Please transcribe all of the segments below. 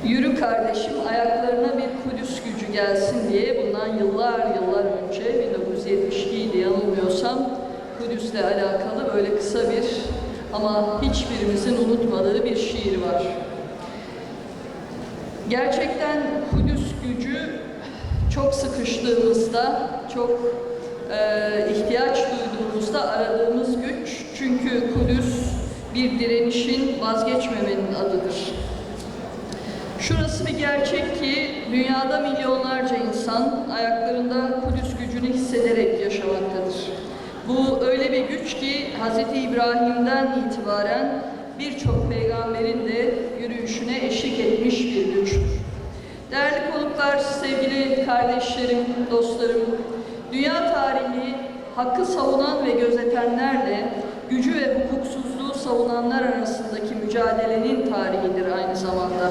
Yürü kardeşim ayaklarına bir Kudüs gücü gelsin diye bundan yıllar önce 1972'ydi yanılmıyorsam Kudüs'le alakalı böyle kısa bir ama hiçbirimizin unutmadığı bir şiir var. Gerçekten Kudüs gücü çok sıkıştığımızda, çok ihtiyaç duyduğumuzda aradığımız güç. Çünkü Kudüs bir direnişin, vazgeçmemenin adıdır. Şurası bir gerçek ki dünyada milyonlarca insan ayaklarında Kudüs gücünü hissederek yaşamaktadır. Bu öyle bir güç ki Hz. İbrahim'den itibaren birçok peygamberin de yürüyüşüne eşlik etmiş bir güçtür. Değerli konuklar, sevgili kardeşlerim, dostlarım, dünya tarihi hakkı savunan ve gözetenlerle gücü ve hukuksuzluğu savunanlar arasındaki mücadelenin tarihidir aynı zamanda.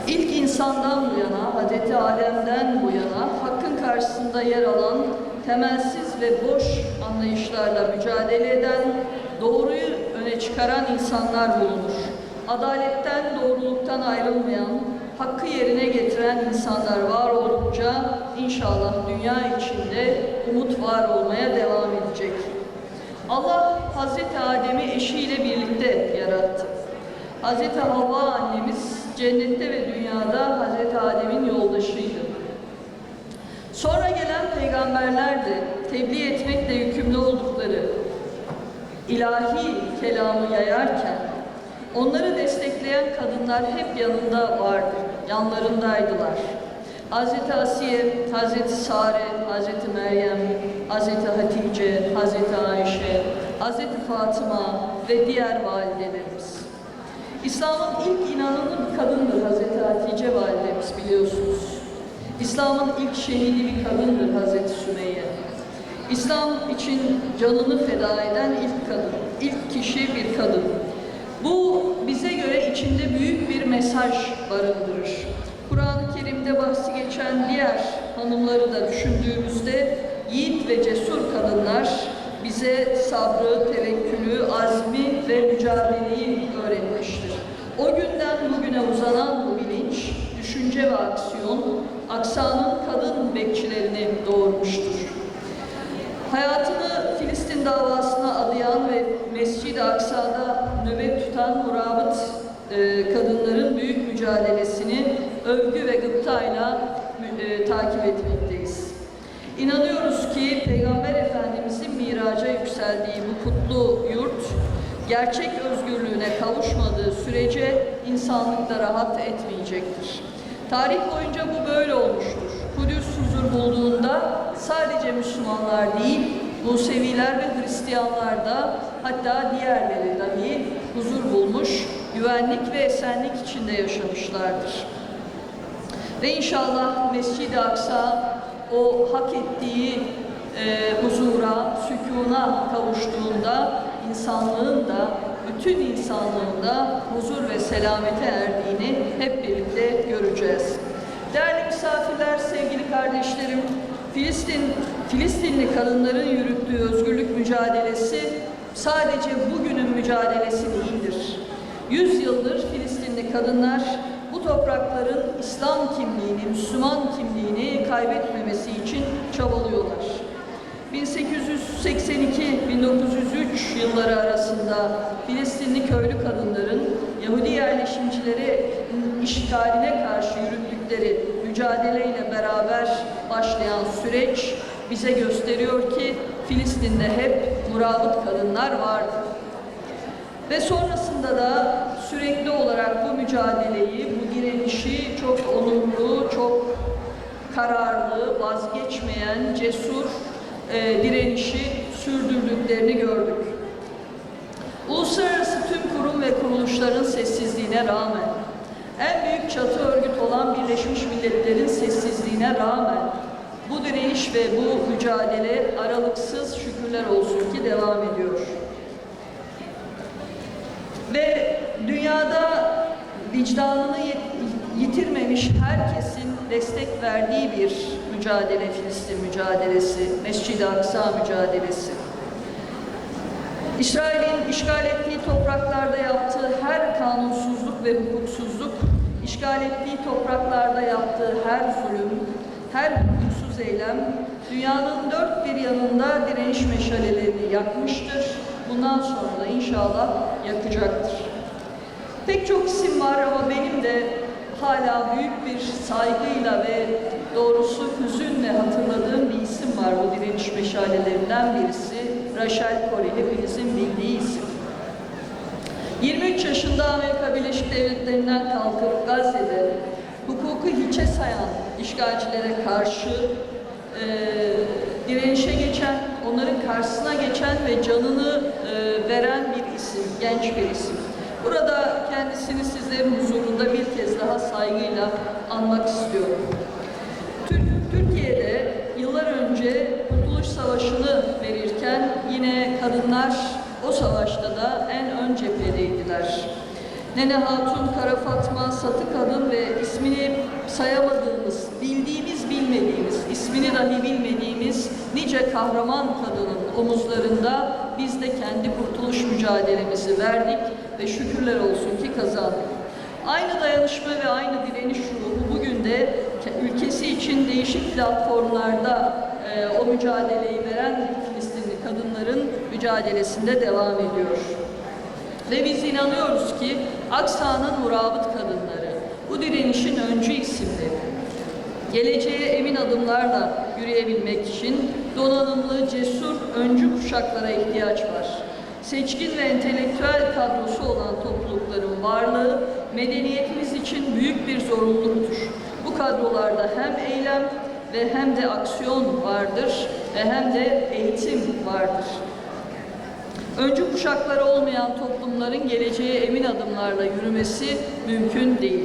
İlk insandan bu yana, Hz. Adem'den bu yana hakkın karşısında yer alan, temelsiz ve boş anlayışlarla mücadele eden, doğruyu öne çıkaran insanlar bulunur. Adaletten, doğruluktan ayrılmayan, hakkı yerine getiren insanlar var oldukça inşallah dünya içinde umut var olmaya devam edecek. Allah Hz. Adem'i eşiyle birlikte yarattı. Hz. Havva annemiz cennette ve dünyada Hz. Adem'in yoldaşıydı. Sonra gelen peygamberler de tebliğ etmekle yükümlü oldukları ilahi kelamı yayarken onları destekleyen kadınlar hep yanında vardı, yanlarındaydılar. Hz. Asiye, Hz. Sare, Hz. Meryem, Hz. Hatice, Hz. Ayşe, Hz. Fatıma ve diğer validelerimiz. İslam'ın ilk inananı bir kadındır Hz. Hatice validemiz biliyorsunuz. İslam'ın ilk şehidi bir kadındır Hz. Sümeyye. İslam için canını feda eden ilk kadın, ilk kişi bir kadın. Bu bize göre içinde büyük bir mesaj barındırır. Kur'an-ı Kerim'de bahsi geçen diğer hanımları da düşündüğümüzde yiğit ve cesur kadınlar bize sabrı, tevekkülü, azmi ve mücadeleyi öğretmiştir. O günden bugüne uzanan bu bilinç, düşünce ve aksiyon, aksanın kadın bekçilerini doğurmuştur. Hayatını Filistin davasına adayan ve Mescid-i Aksa'da nöbet tutan murabıt kadınların büyük mücadelesini övgü ve gıptayla takip etmekteyiz. İnanıyoruz ki Peygamber Efendimizin miraca yükseldiği bu kutlu yurt, gerçek özgürlüğüne kavuşmadığı sürece insanlık da rahat etmeyecektir. Tarih boyunca bu böyle olmuştur. Kudüs huzur bulduğunda sadece Müslümanlar değil, Museviler ve Hristiyanlar da hatta diğerleri dahi huzur bulmuş, güvenlik ve esenlik içinde yaşamışlardır. Ve inşallah Mescid-i Aksa o hak ettiği huzura, sükûna kavuştuğunda insanlığın da, bütün insanlığın da huzur ve selamete erdiğini hep birlikte göreceğiz. Değerli misafirler, sevgili kardeşlerim, Filistinli kadınların yürüttüğü özgürlük mücadelesi sadece bugünün mücadelesi değildir. 100 yıldır Filistinli kadınlar bu toprakların İslam kimliğini, Müslüman kimliğini kaybetmemesi için çabalıyorlar. 1882-1903 yılları arasında Filistinli köylü kadınların Yahudi yerleşimcileri işgaline karşı yürüttükleri mücadeleyle beraber başlayan süreç bize gösteriyor ki Filistin'de hep murabıt kadınlar vardı. Ve sonrasında da sürekli olarak bu mücadeleyi, bu direnişi çok onurlu, çok kararlı, vazgeçmeyen, cesur direnişi sürdürdüklerini gördük. Uluslararası tüm kurum ve kuruluşların sessizliğine rağmen, en büyük çatı örgüt olan Birleşmiş Milletler'in sessizliğine rağmen bu direniş ve bu mücadele aralıksız şükürler olsun ki devam ediyor. Ve dünyada vicdanını yitirmemiş herkesin destek verdiği bir mücadele, Filistin mücadelesi, Mescid-i Aksa mücadelesi. İsrail'in işgal ettiği topraklarda yaptığı her kanunsuzluk ve hukuksuzluk işgal ettiği topraklarda yaptığı her zulüm, her hukuksuz eylem, dünyanın dört bir yanında direniş meşalelerini yakmıştır. Bundan sonra da inşallah yakacaktır. Pek çok isim var ama benim de hala büyük bir saygıyla ve doğrusu hüzünle hatırladığım bir isim var bu direniş meşalelerinden birisi. Rachel Corrie, hepinizin bildiği isim. 23 yaşında Amerika Birleşik Devletleri'nden kalkıp Gazze'de hukuku hiçe sayan işgalcilere karşı direnişe geçen, onların karşısına geçen ve canını veren bir isim, genç bir isim. Burada kendisini sizlerin huzurunda bir kez daha saygıyla anmak istiyorum. Türkiye'de yıllar önce Kurtuluş Savaşı'nı verirken yine kadınlar o savaşta da en ön cephedeydiler. Nene Hatun, Kara Fatma, Satı Kadın ve ismini sayamadığımız, bildiğimiz bilmediğimiz, ismini dahi bilmediğimiz nice kahraman kadının omuzlarında biz de kendi kurtuluş mücadelemizi verdik ve şükürler olsun ki kazandık. Aynı dayanışma ve aynı direniş ruhu bugün de ülkesi için değişik platformlarda o mücadeleyi veren Filistinli kadınların mücadelesinde devam ediyor. Ve biz inanıyoruz ki Aksa'nın murabıt kadınları, bu direnişin öncü isimleri, geleceğe emin adımlarla yürüyebilmek için donanımlı, cesur, öncü kuşaklara ihtiyaç var. Seçkin ve entelektüel kadrosu olan toplulukların varlığı medeniyetimiz için büyük bir zorunluluktur. Bu kadrolarda hem eylem ve hem de aksiyon vardır ve hem de eğitim vardır. Öncü kuşakları olmayan toplumların geleceğe emin adımlarla yürümesi mümkün değil.